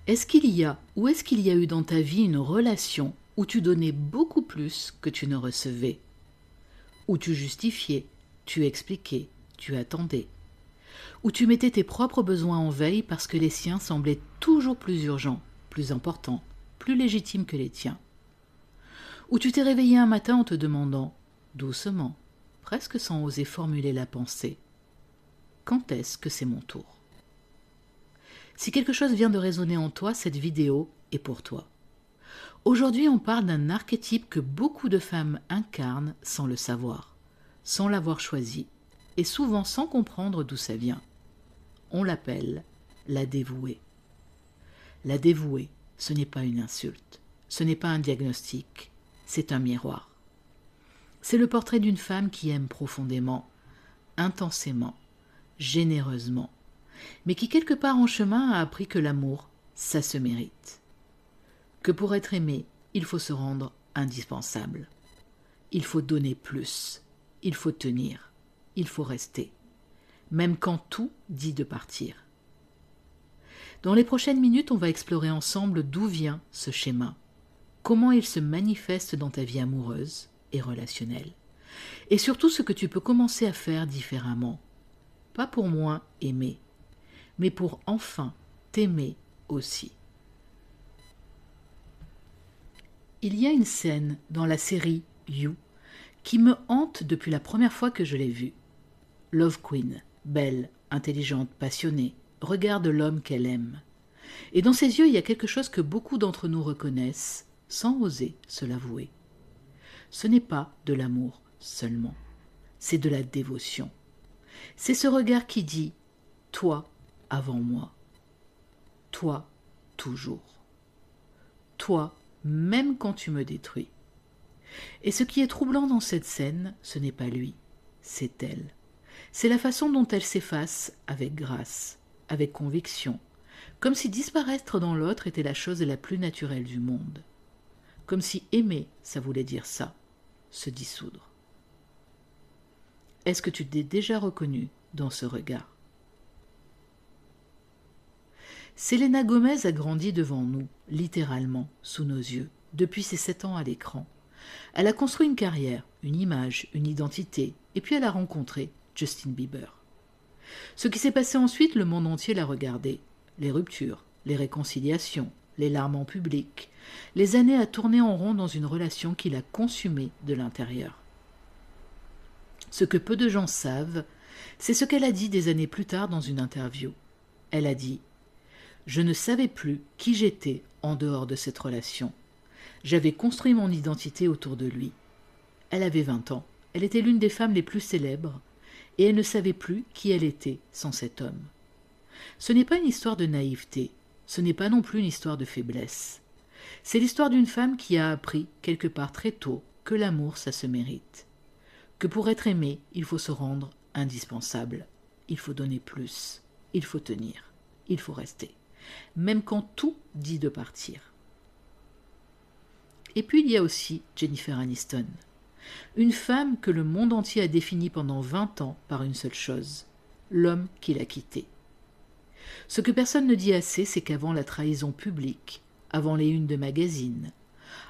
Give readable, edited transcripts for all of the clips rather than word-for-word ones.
Est-ce qu'il y a ou est-ce qu'il y a eu dans ta vie une relation où tu donnais beaucoup plus que tu ne recevais, où tu justifiais, tu expliquais, tu attendais, où tu mettais tes propres besoins en veille parce que les siens semblaient toujours plus urgents, plus importants, plus légitimes que les tiens, où tu t'es réveillé un matin en te demandant, doucement, presque sans oser formuler la pensée, quand est-ce que c'est mon tour? Si quelque chose vient de résonner en toi, cette vidéo est pour toi. Aujourd'hui, on parle d'un archétype que beaucoup de femmes incarnent sans le savoir, sans l'avoir choisi, et souvent sans comprendre d'où ça vient. On l'appelle la dévouée. La dévouée, ce n'est pas une insulte, ce n'est pas un diagnostic, c'est un miroir. C'est le portrait d'une femme qui aime profondément, intensément, généreusement, mais qui quelque part en chemin a appris que l'amour, ça se mérite. Que pour être aimé, il faut se rendre indispensable. Il faut donner plus, il faut tenir, il faut rester, même quand tout dit de partir. Dans les prochaines minutes, on va explorer ensemble d'où vient ce schéma, comment il se manifeste dans ta vie amoureuse et relationnelle, et surtout ce que tu peux commencer à faire différemment, pas pour moins aimer, mais pour enfin t'aimer aussi. Il y a une scène dans la série You qui me hante depuis la première fois que je l'ai vue. Love Queen, belle, intelligente, passionnée, regarde l'homme qu'elle aime. Et dans ses yeux, il y a quelque chose que beaucoup d'entre nous reconnaissent, sans oser se l'avouer. Ce n'est pas de l'amour seulement, c'est de la dévotion. C'est ce regard qui dit « toi avant moi »,« toi toujours »,« toi même quand tu me détruis ». Et ce qui est troublant dans cette scène, ce n'est pas lui, c'est elle. C'est la façon dont elle s'efface avec grâce, avec conviction, comme si disparaître dans l'autre était la chose la plus naturelle du monde. Comme si aimer, ça voulait dire ça, se dissoudre. Est-ce que tu t'es déjà reconnu dans ce regard? Selena Gomez a grandi devant nous, littéralement, sous nos yeux, depuis ses 7 ans à l'écran. Elle a construit une carrière, une image, une identité, et puis elle a rencontré Justin Bieber. Ce qui s'est passé ensuite, le monde entier l'a regardé. Les ruptures, les réconciliations, les larmes en public, les années à tourner en rond dans une relation qui l'a consumée de l'intérieur. Ce que peu de gens savent, c'est ce qu'elle a dit des années plus tard dans une interview. Elle a dit « Je ne savais plus qui j'étais en dehors de cette relation. J'avais construit mon identité autour de lui. » Elle avait 20 ans, elle était l'une des femmes les plus célèbres, et elle ne savait plus qui elle était sans cet homme. Ce n'est pas une histoire de naïveté, ce n'est pas non plus une histoire de faiblesse. C'est l'histoire d'une femme qui a appris, quelque part très tôt, que l'amour, ça se mérite. Que pour être aimé, il faut se rendre indispensable. Il faut donner plus, il faut tenir, il faut rester. Même quand tout dit de partir. Et puis il y a aussi Jennifer Aniston. Une femme que le monde entier a définie pendant 20 ans par une seule chose, l'homme qui l'a quittée. Ce que personne ne dit assez, c'est qu'avant la trahison publique, avant les unes de magazines,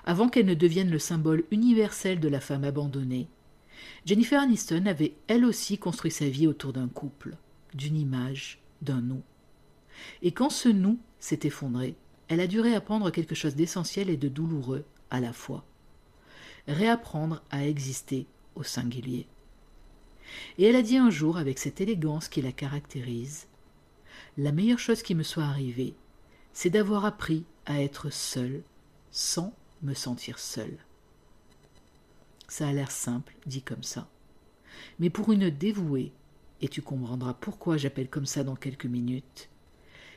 avant qu'elle ne devienne le symbole universel de la femme abandonnée, Jennifer Aniston avait elle aussi construit sa vie autour d'un couple, d'une image, d'un nous. Et quand ce nous s'est effondré, elle a dû réapprendre quelque chose d'essentiel et de douloureux à la fois. Réapprendre à exister au singulier. Et elle a dit un jour, avec cette élégance qui la caractérise, « La meilleure chose qui me soit arrivée, c'est d'avoir appris à être seule sans me sentir seule. » Ça a l'air simple, dit comme ça. Mais pour une dévouée, et tu comprendras pourquoi j'appelle comme ça dans quelques minutes,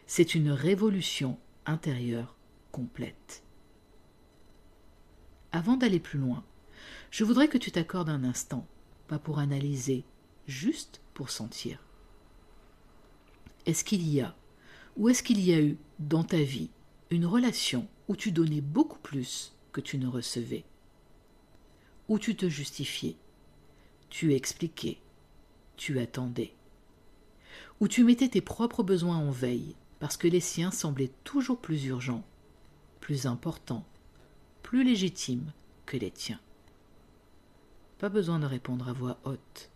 c'est une révolution intérieure complète. Avant d'aller plus loin, je voudrais que tu t'accordes un instant, pas pour analyser, juste pour sentir. Est-ce qu'il y a, ou est-ce qu'il y a eu dans ta vie, une relation où tu donnais beaucoup plus que tu ne recevais, où tu te justifiais, tu expliquais, tu attendais, où tu mettais tes propres besoins en veille, parce que les siens semblaient toujours plus urgents, plus importants, plus légitimes que les tiens. Pas besoin de répondre à voix haute,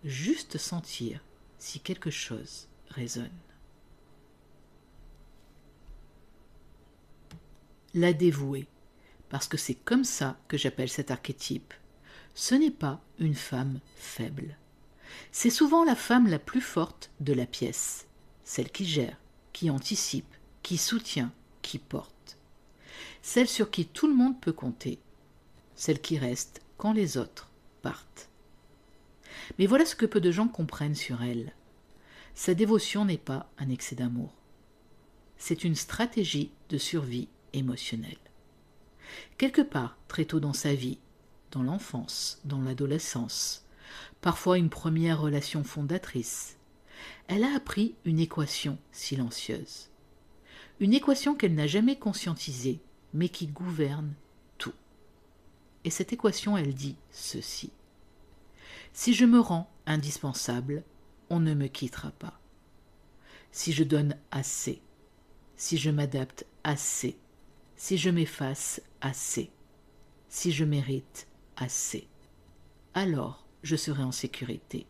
juste sentir si quelque chose résonne. La dévouée, parce que c'est comme ça que j'appelle cet archétype, ce n'est pas une femme faible. C'est souvent la femme la plus forte de la pièce, celle qui gère, qui anticipe, qui soutient, qui porte. Celle sur qui tout le monde peut compter, celle qui reste quand les autres partent. Mais voilà ce que peu de gens comprennent sur elle. Sa dévotion n'est pas un excès d'amour. C'est une stratégie de survie émotionnelle. Quelque part, très tôt dans sa vie, dans l'enfance, dans l'adolescence, parfois une première relation fondatrice, elle a appris une équation silencieuse. Une équation qu'elle n'a jamais conscientisée, mais qui gouverne tout. Et cette équation, elle dit ceci. Si je me rends indispensable, on ne me quittera pas. Si je donne assez, si je m'adapte assez, si je m'efface assez, si je mérite assez, alors je serai en sécurité.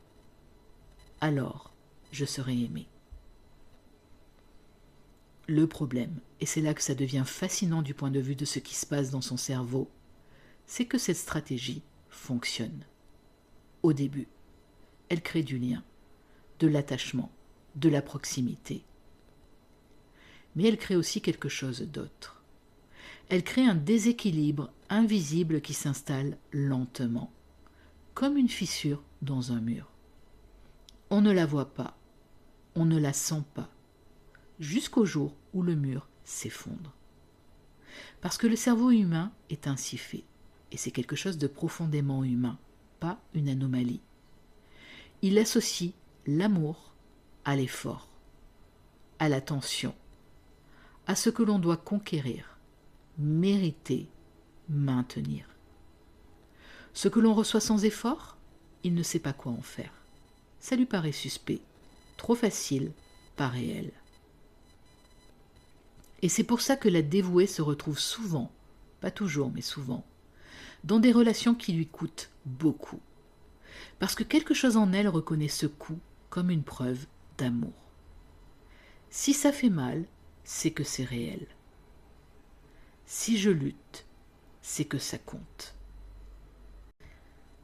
Alors je serai aimé. Le problème, et c'est là que ça devient fascinant du point de vue de ce qui se passe dans son cerveau, c'est que cette stratégie fonctionne. Au début, elle crée du lien, de l'attachement, de la proximité. Mais elle crée aussi quelque chose d'autre. Elle crée un déséquilibre invisible qui s'installe lentement, comme une fissure dans un mur. On ne la voit pas, on ne la sent pas, jusqu'au jour où le mur s'effondre. Parce que le cerveau humain est ainsi fait, et c'est quelque chose de profondément humain, pas une anomalie. Il associe l'amour à l'effort, à l'attention, à ce que l'on doit conquérir, mériter, maintenir. Ce que l'on reçoit sans effort, il ne sait pas quoi en faire. Ça lui paraît suspect, trop facile, pas réel. Et c'est pour ça que la dévouée se retrouve souvent, pas toujours mais souvent, dans des relations qui lui coûtent beaucoup. Parce que quelque chose en elle reconnaît ce coût comme une preuve d'amour. Si ça fait mal, c'est que c'est réel. Si je lutte, c'est que ça compte.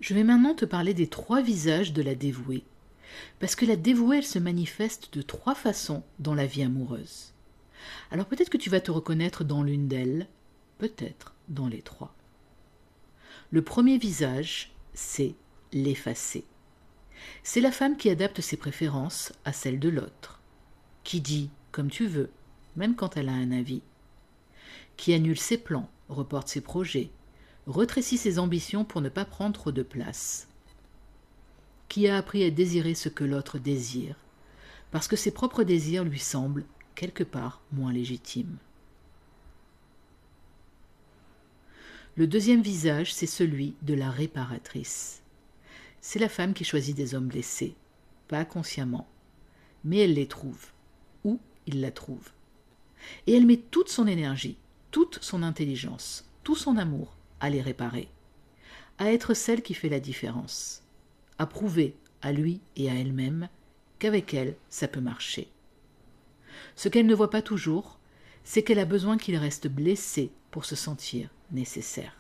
Je vais maintenant te parler des 3 visages de la dévouée. Parce que la dévouée, elle se manifeste de 3 façons dans la vie amoureuse. Alors peut-être que tu vas te reconnaître dans l'une d'elles, peut-être dans les 3. Le premier visage, c'est l'effacé. C'est la femme qui adapte ses préférences à celles de l'autre, qui dit comme tu veux, même quand elle a un avis, qui annule ses plans, reporte ses projets, rétrécit ses ambitions pour ne pas prendre trop de place, qui a appris à désirer ce que l'autre désire, parce que ses propres désirs lui semblent quelque part moins légitimes. Le deuxième visage, c'est celui de la réparatrice. C'est la femme qui choisit des hommes blessés, pas consciemment, mais elle les trouve, ou il la trouve. Et elle met toute son énergie, toute son intelligence, tout son amour à les réparer, à être celle qui fait la différence, à prouver à lui et à elle-même qu'avec elle, ça peut marcher. Ce qu'elle ne voit pas toujours, c'est qu'elle a besoin qu'il reste blessé pour se sentir nécessaire.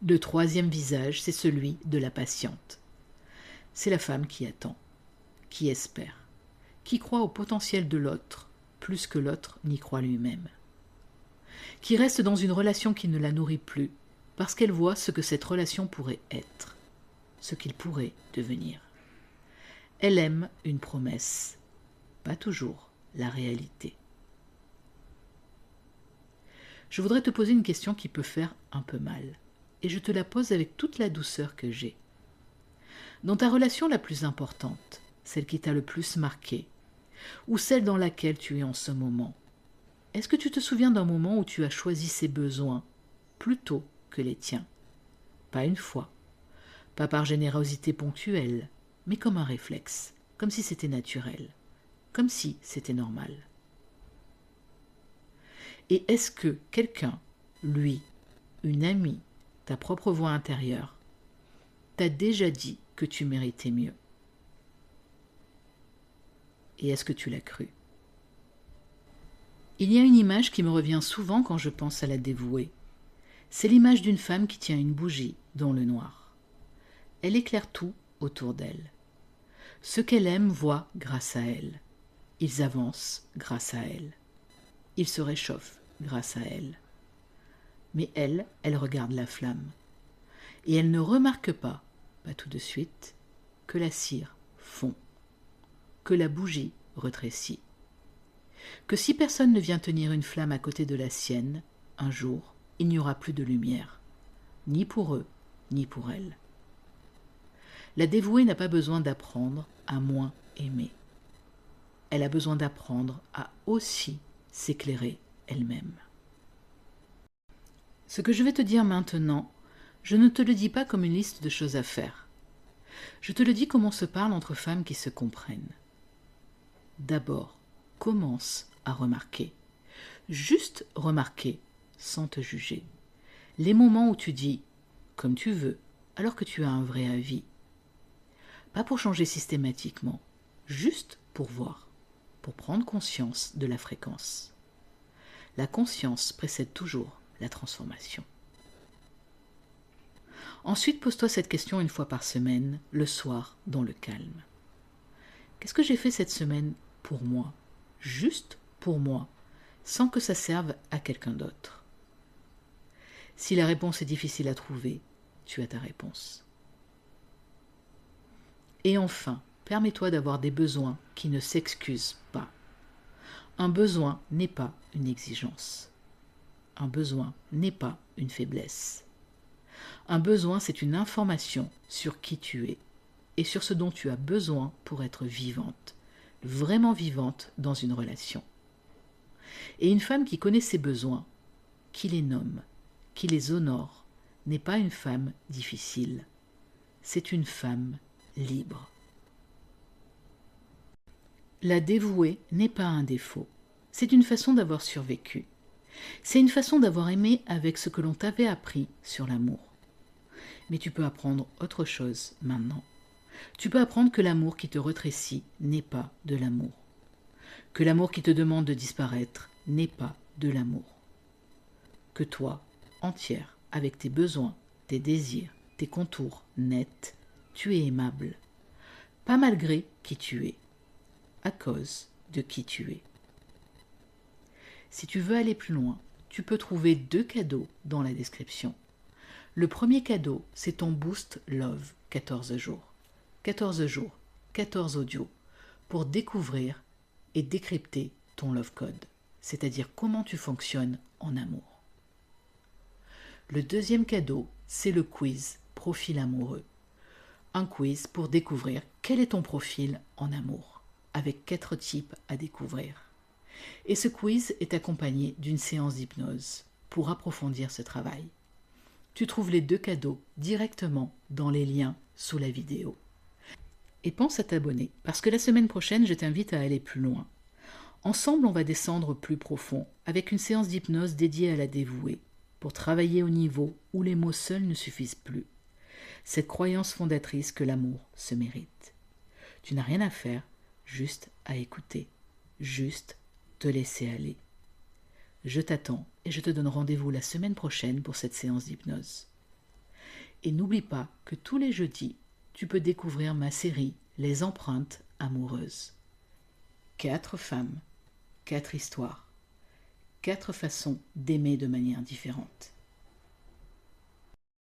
Le troisième visage, c'est celui de la patiente. C'est la femme qui attend, qui espère, qui croit au potentiel de l'autre plus que l'autre n'y croit lui-même, qui reste dans une relation qui ne la nourrit plus parce qu'elle voit ce que cette relation pourrait être, ce qu'il pourrait devenir. Elle aime une promesse, pas toujours la réalité. Je voudrais te poser une question qui peut faire un peu mal, et je te la pose avec toute la douceur que j'ai. Dans ta relation la plus importante, celle qui t'a le plus marqué, ou celle dans laquelle tu es en ce moment, est-ce que tu te souviens d'un moment où tu as choisi ses besoins plutôt que les tiens? Pas une fois, pas par générosité ponctuelle, mais comme un réflexe, comme si c'était naturel, comme si c'était normal. Et est-ce que quelqu'un, lui, une amie, ta propre voix intérieure, t'a déjà dit que tu méritais mieux? Et est-ce que tu l'as cru? Il y a une image qui me revient souvent quand je pense à la dévouée. C'est l'image d'une femme qui tient une bougie dans le noir. Elle éclaire tout autour d'elle. Ce qu'elle aime voit grâce à elle. Ils avancent grâce à elle. Ils se réchauffent grâce à elle. Mais elle regarde la flamme. Et elle ne remarque pas tout de suite, que la cire fond, que la bougie rétrécit, que si personne ne vient tenir une flamme à côté de la sienne, un jour, il n'y aura plus de lumière, ni pour eux, ni pour elle. La dévouée n'a pas besoin d'apprendre à moins aimer. Elle a besoin d'apprendre à aussi s'éclairer elle-même. Ce que je vais te dire maintenant, je ne te le dis pas comme une liste de choses à faire. Je te le dis comme on se parle entre femmes qui se comprennent. D'abord, commence à remarquer. Juste remarquer, sans te juger. Les moments où tu dis « comme tu veux », alors que tu as un vrai avis. Pas pour changer systématiquement, juste pour voir, pour prendre conscience de la fréquence. La conscience précède toujours la transformation. Ensuite, pose-toi cette question une fois par semaine, le soir, dans le calme. Qu'est-ce que j'ai fait cette semaine pour moi, juste pour moi, sans que ça serve à quelqu'un d'autre? Si la réponse est difficile à trouver, tu as ta réponse. Et enfin, permets-toi d'avoir des besoins qui ne s'excusent pas. Un besoin n'est pas une exigence. Un besoin n'est pas une faiblesse. Un besoin, c'est une information sur qui tu es et sur ce dont tu as besoin pour être vivante, vraiment vivante dans une relation. Et une femme qui connaît ses besoins, qui les nomme, qui les honore, n'est pas une femme difficile. C'est une femme libre. La dévouée n'est pas un défaut. C'est une façon d'avoir survécu. C'est une façon d'avoir aimé avec ce que l'on t'avait appris sur l'amour. Mais tu peux apprendre autre chose maintenant. Tu peux apprendre que l'amour qui te rétrécit n'est pas de l'amour. Que l'amour qui te demande de disparaître n'est pas de l'amour. Que toi, entière, avec tes besoins, tes désirs, tes contours nets, tu es aimable. Pas malgré qui tu es, à cause de qui tu es. Si tu veux aller plus loin, tu peux trouver 2 cadeaux dans la description. Le premier cadeau, c'est ton Boost Love 14 jours. 14 jours, 14 audios pour découvrir et décrypter ton Love Code, c'est-à-dire comment tu fonctionnes en amour. Le deuxième cadeau, c'est le quiz Profil amoureux. Un quiz pour découvrir quel est ton profil en amour, avec 4 types à découvrir. Et ce quiz est accompagné d'une séance d'hypnose pour approfondir ce travail. Tu trouves les 2 cadeaux directement dans les liens sous la vidéo. Et pense à t'abonner, parce que la semaine prochaine, je t'invite à aller plus loin. Ensemble, on va descendre plus profond, avec une séance d'hypnose dédiée à la dévouée, pour travailler au niveau où les mots seuls ne suffisent plus. Cette croyance fondatrice que l'amour se mérite. Tu n'as rien à faire, juste à écouter, juste te laisser aller. Je t'attends et je te donne rendez-vous la semaine prochaine pour cette séance d'hypnose. Et n'oublie pas que tous les jeudis, tu peux découvrir ma série Les empreintes amoureuses. 4 femmes, 4 histoires, 4 façons d'aimer de manière différente.